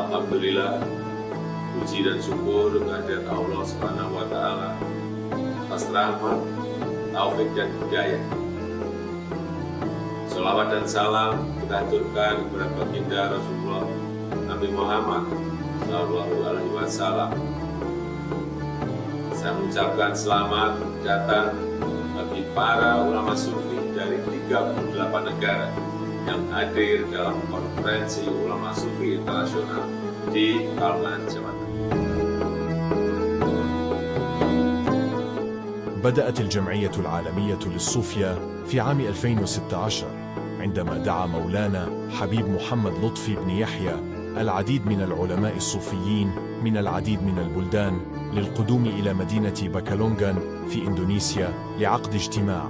Alhamdulillah, puji dan syukur kehadirat Allah Subhanahu wa Ta'ala atas rahmat, taufik dan hidayah. Shalawat dan salam kita haturkan kepada baginda Rasulullah Nabi Muhammad Sallallahu Alaihi Wasallam. Saya mengucapkan selamat datang bagi para ulama sufi dari 38 negara yang hadir dalam konferensi ulama sufi internasional di Pekalongan, Jawa Tengah. بدأت الجمعية العالمية للصوفية في عام 2016 عندما دعا مولانا حبيب محمد لطفي بن يحيى العديد من العلماء الصوفيين من العديد من البلدان للقدوم إلى مدينة بكالونغان في إندونيسيا لعقد اجتماع،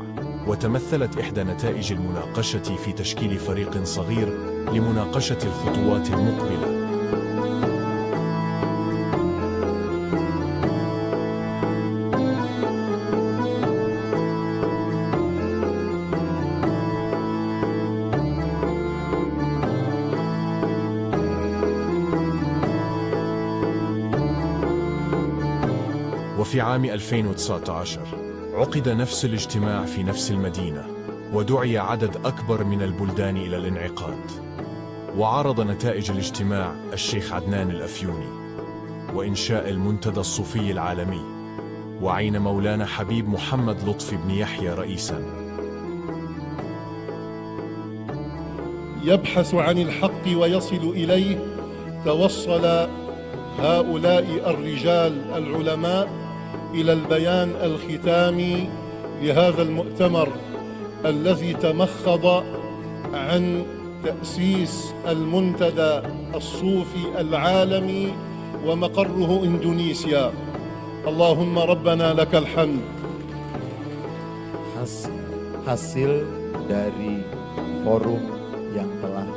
وتمثلت إحدى نتائج المناقشة في تشكيل فريق صغير لمناقشة الخطوات المقبلة. وفي عام 2019 عقد نفس الاجتماع في نفس المدينة، ودعي عدد أكبر من البلدان إلى الانعقاد. وعرض نتائج الاجتماع الشيخ عدنان الأفيوني وإنشاء المنتدى الصوفي العالمي، وعين مولانا حبيب محمد لطفي بن يحيى رئيساً. يبحث عن الحق ويصل إليه. توصل هؤلاء الرجال العلماء إلى البيان الختامي لهذا المؤتمر الذي تمخض عن تأسيس المنتدى الصوفي العالمي ومقره إندونيسيا. اللهم ربنا لك الحمد. Hasil dari forum yang telah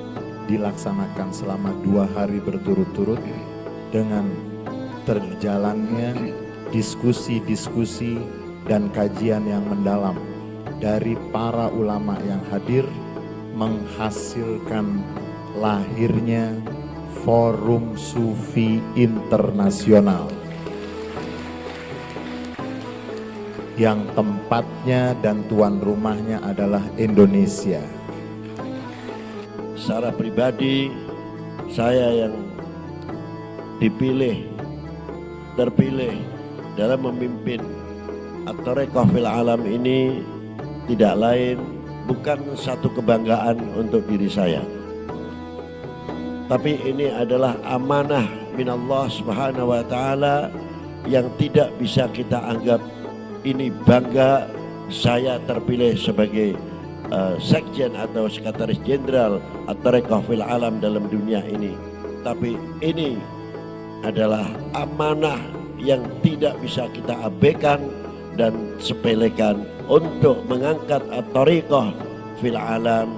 dilaksanakan selama 2 hari berturut-turut dengan terjalannya diskusi-diskusi dan kajian yang mendalam dari para ulama yang hadir menghasilkan lahirnya Forum Sufi Internasional yang tempatnya dan tuan rumahnya adalah Indonesia. Secara pribadi, saya yang terpilih dalam memimpin At-Thariqah fil Alam ini tidak lain bukan satu kebanggaan untuk diri saya, tapi ini adalah amanah minallah subhanahu wa ta'ala yang tidak bisa kita anggap ini bangga saya terpilih sebagai sekjen atau sekretaris jenderal At-Thariqah fil Alam dalam dunia ini, tapi ini adalah amanah yang tidak bisa kita abaikan dan sepelekan untuk mengangkat At-Thariqah fil Alam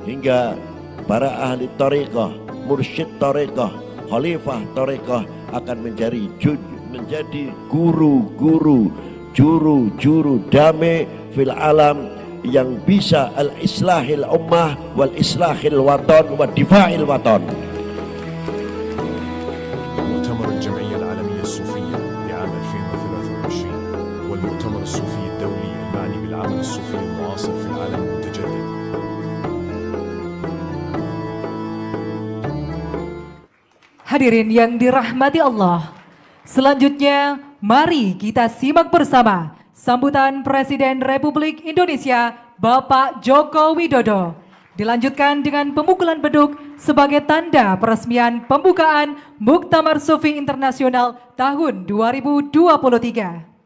hingga para ahli Thariqah, mursyid Thariqah, khalifah Thariqah akan menjadi guru-guru, juru-juru damai fil alam yang bisa al-islahil ummah wal islahil waton wa difa'il waton. مؤتمر الجمعية العالمية الصوفية لعام 2023 والمؤتمر الصوفي الدولي المعني بالعمل الصوفي المعاصر في العالم المتجدد. Hadirin yang dirahmati Allah, selanjutnya mari kita simak bersama sambutan Presiden Republik Indonesia Bapak Joko Widodo. Dilanjutkan dengan pemukulan beduk sebagai tanda peresmian pembukaan Muktamar Sufi Internasional tahun 2023.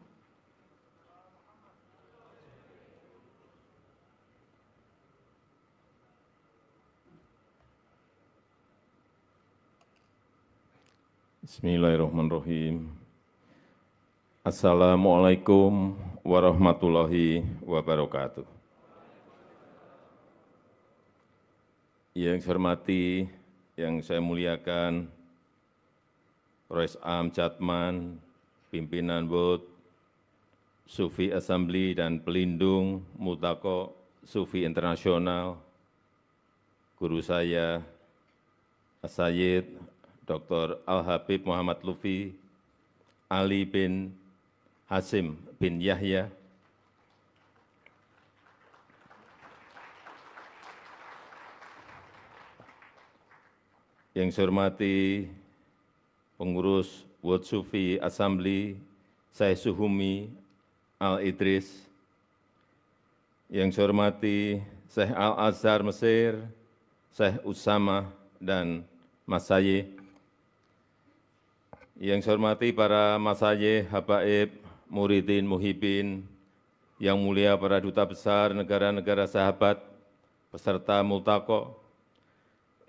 Bismillahirrahmanirrahim. Assalamualaikum warahmatullahi wabarakatuh. Yang saya hormati, yang saya muliakan, Rois Am Catman, pimpinan World Sufi Assembly dan pelindung Multaqo Sufi Internasional, guru saya, As-Sayyid Dr. Al-Habib Muhammad Lutfi Ali bin Hasim bin Yahya, yang saya hormati pengurus World Sufi Assembly, Syekh Suhumi Al-Idris, yang saya hormati Syekh Al-Azhar Mesir, Syekh Usama dan Masayih, yang saya hormati para masayih, habaib, muridin, muhibin, yang mulia para duta besar negara-negara sahabat, peserta Multaqo,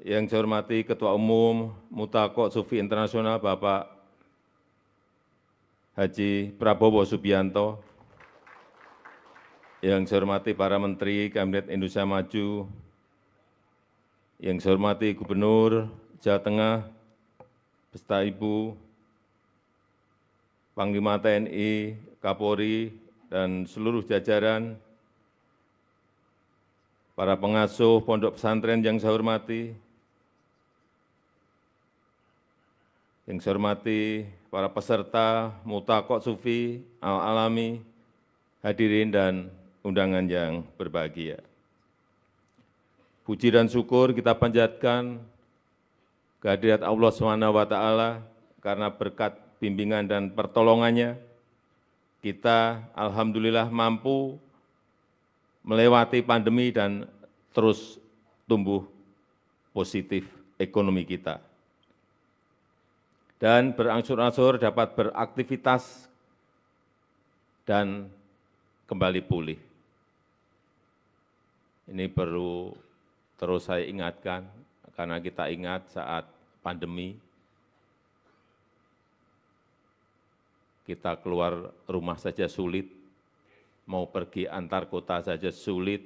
yang saya hormati Ketua Umum Multaqo Sufi Internasional Bapak Haji Prabowo Subianto, yang saya hormati para Menteri Kabinet Indonesia Maju, yang saya hormati Gubernur Jawa Tengah, beserta Ibu Panglima TNI, Kapolri, dan seluruh jajaran, para pengasuh pondok pesantren yang saya hormati, yang saya hormati para peserta Multaqo Sufi Al-Alami, hadirin dan undangan yang berbahagia. Puji dan syukur kita panjatkan kehadirat Allah SWT karena berkat bimbingan dan pertolongannya, kita alhamdulillah mampu melewati pandemi dan terus tumbuh positif ekonomi kita. Dan berangsur-angsur dapat beraktivitas dan kembali pulih. Ini perlu terus saya ingatkan, karena kita ingat saat pandemi, kita keluar rumah saja sulit, mau pergi antar kota saja sulit.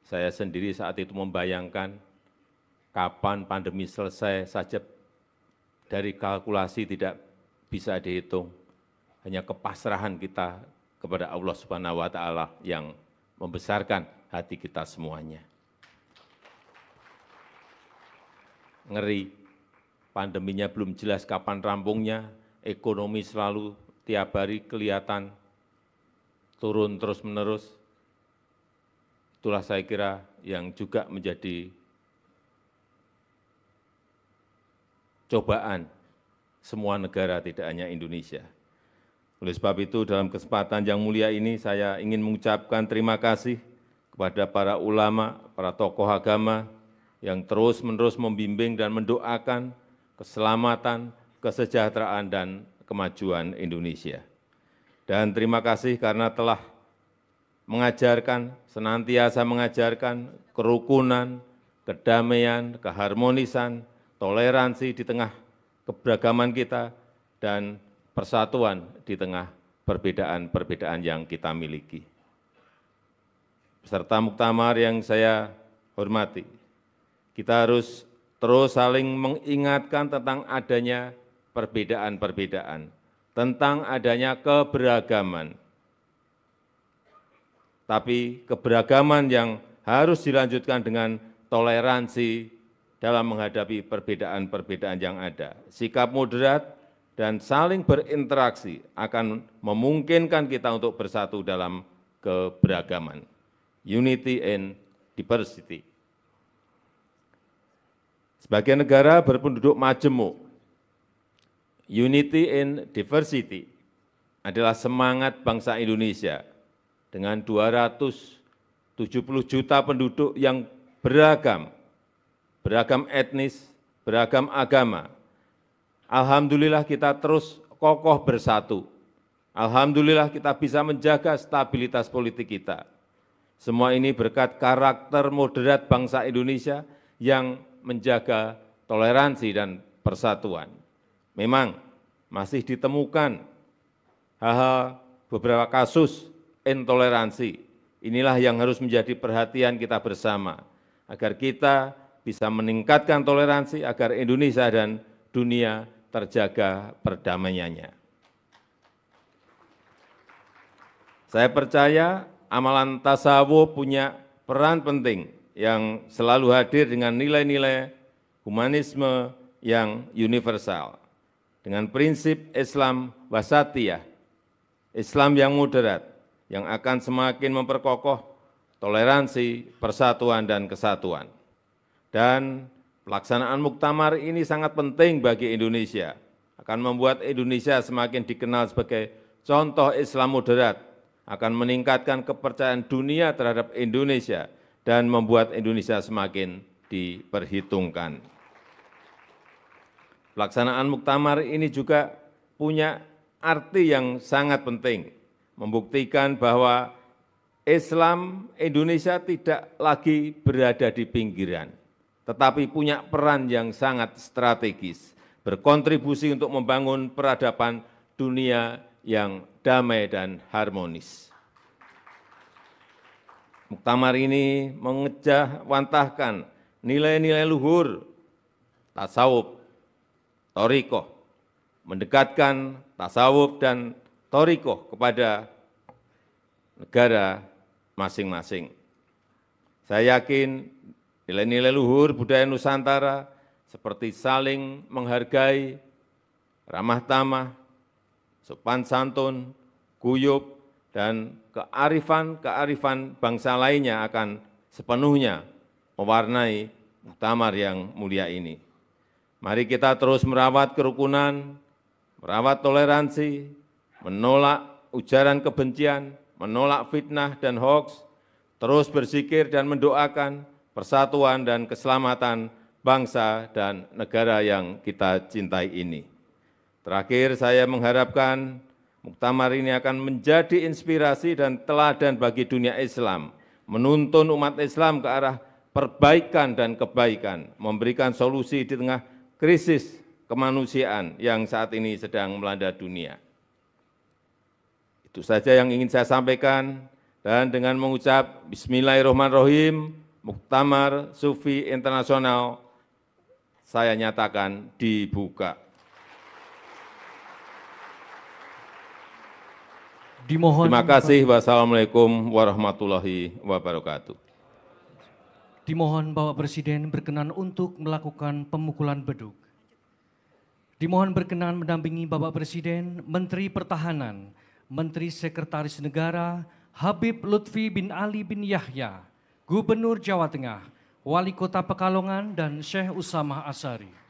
Saya sendiri saat itu membayangkan kapan pandemi selesai saja dari kalkulasi tidak bisa dihitung. Hanya kepasrahan kita kepada Allah Subhanahu wa Ta'ala yang membesarkan hati kita semuanya. Ngeri, pandeminya belum jelas kapan rampungnya, ekonomi selalu tiap hari kelihatan turun terus-menerus. Itulah saya kira yang juga menjadi cobaan semua negara, tidak hanya Indonesia. Oleh sebab itu, dalam kesempatan yang mulia ini, saya ingin mengucapkan terima kasih kepada para ulama, para tokoh agama, yang terus-menerus membimbing dan mendoakan keselamatan, kesejahteraan, dan kemajuan Indonesia. Dan terima kasih karena telah mengajarkan, senantiasa mengajarkan kerukunan, kedamaian, keharmonisan, toleransi di tengah keberagaman kita, dan persatuan di tengah perbedaan-perbedaan yang kita miliki. Peserta muktamar yang saya hormati, kita harus terus saling mengingatkan tentang adanya perbedaan-perbedaan, tentang adanya keberagaman. Tapi keberagaman yang harus dilanjutkan dengan toleransi dalam menghadapi perbedaan-perbedaan yang ada. Sikap moderat dan saling berinteraksi akan memungkinkan kita untuk bersatu dalam keberagaman. Unity and diversity. Sebagai negara berpenduduk majemuk, unity and diversity adalah semangat bangsa Indonesia dengan 270 juta penduduk yang beragam etnis, beragam agama. Alhamdulillah kita terus kokoh bersatu. Alhamdulillah kita bisa menjaga stabilitas politik kita. Semua ini berkat karakter moderat bangsa Indonesia yang menjaga toleransi dan persatuan. Memang masih ditemukan hal-hal beberapa kasus intoleransi. Inilah yang harus menjadi perhatian kita bersama, agar kita bisa meningkatkan toleransi, agar Indonesia dan dunia terjaga perdamaiannya. Saya percaya amalan tasawuf punya peran penting yang selalu hadir dengan nilai-nilai humanisme, yang universal dengan prinsip Islam wasatiyah, Islam yang moderat, yang akan semakin memperkokoh toleransi, persatuan, dan kesatuan. Dan pelaksanaan muktamar ini sangat penting bagi Indonesia, akan membuat Indonesia semakin dikenal sebagai contoh Islam moderat, akan meningkatkan kepercayaan dunia terhadap Indonesia, dan membuat Indonesia semakin diperhitungkan. Pelaksanaan muktamar ini juga punya arti yang sangat penting, membuktikan bahwa Islam Indonesia tidak lagi berada di pinggiran, tetapi punya peran yang sangat strategis, berkontribusi untuk membangun peradaban dunia yang damai dan harmonis. Muktamar ini mengejawantahkan nilai-nilai luhur, tasawuf, thariqah, mendekatkan tasawuf dan thariqah kepada negara masing-masing. Saya yakin nilai-nilai luhur budaya Nusantara seperti saling menghargai, ramah tamah, sopan santun, guyub, dan kearifan bangsa lainnya akan sepenuhnya mewarnai muktamar yang mulia ini. Mari kita terus merawat kerukunan, merawat toleransi, menolak ujaran kebencian, menolak fitnah dan hoaks, terus berzikir dan mendoakan persatuan dan keselamatan bangsa dan negara yang kita cintai ini. Terakhir, saya mengharapkan muktamar ini akan menjadi inspirasi dan teladan bagi dunia Islam, menuntun umat Islam ke arah perbaikan dan kebaikan, memberikan solusi di tengah krisis kemanusiaan yang saat ini sedang melanda dunia. Itu saja yang ingin saya sampaikan, dan dengan mengucap Bismillahirrahmanirrahim, Muktamar Sufi Internasional saya nyatakan dibuka. Terima kasih. Wassalamualaikum warahmatullahi wabarakatuh. Dimohon Bapak Presiden berkenan untuk melakukan pemukulan beduk. Dimohon berkenan mendampingi Bapak Presiden, Menteri Pertahanan, Menteri Sekretaris Negara, Habib Lutfi bin Ali bin Yahya, Gubernur Jawa Tengah, Wali Kota Pekalongan, dan Syekh Usamah Asyari.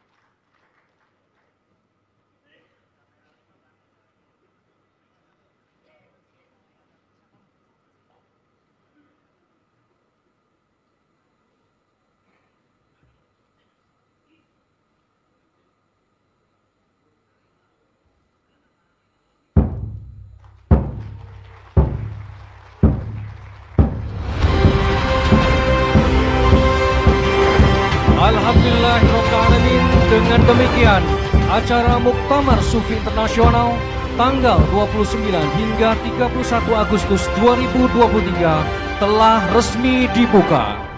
Alhamdulillahirrahmanirrahim. Dengan demikian, acara Muktamar Sufi Internasional tanggal 29 hingga 31 Agustus 2023 telah resmi dibuka.